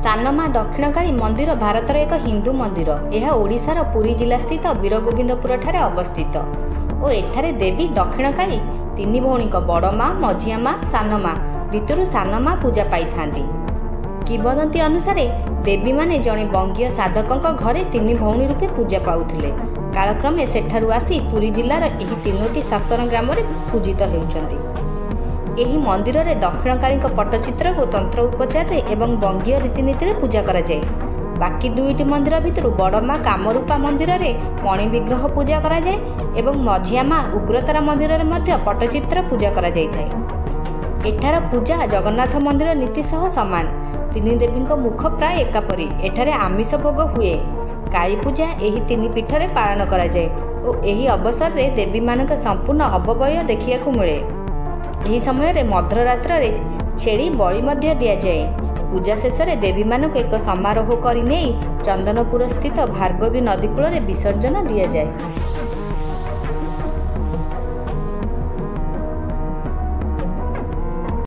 सानमा दक्षिणकाली मंदिर भारतर एक हिंदू मंदिर। यह ओडिशार पुरी जिला स्थित वीरगोविंदपुर ठारे अवस्थित और एठारे देवी दक्षिणकाली तीन भौणी बड़ माँ, मझिया माँ, सान माँ भितर सान माँ पूजा पाई थांती। किंवदंती अनुसार देवी माने जड़े बंगीय साधक घरे तीन भौणी रूपे पूजा पाउथिले। कालक्रमे सेठारु आसी पुरी जिलार एही तीनोटी शासन ग्राम पूजित हेउचंती। एही मंदिर रे दक्षिणकाली पट्टचित्र को तंत्र उपचार एवं बंगीय रीतिनीति रे पूजा करा जाए। बाकी दुईटी मंदिर भितर बड़ माँ कामरूपा मंदिर रे मणि विग्रह पूजा करा जाए एवं मझिया माँ उग्रतारा मंदिर रे मध्य पट्टचित्र पूजा करा जाइथाए। एठार पूजा जगन्नाथ मंदिर नीति सह समान। तीन देवी मुख प्राय एकापरी। एठारे आमिष भोग हुए। काली पूजा एही तीन पीठरे पालन करा जाए और एही अवसर रे देवी मानक संपूर्ण अवयव देखिया मिले। एही समय रे मध्यरात्र रे छेड़ी बलि मध्य दिया जाए। पूजा शेष रे देवी मानक एक समारोह करि नै चंदनपुर स्थित भार्गवी नदी कूल रे विसर्जन दिया जाए।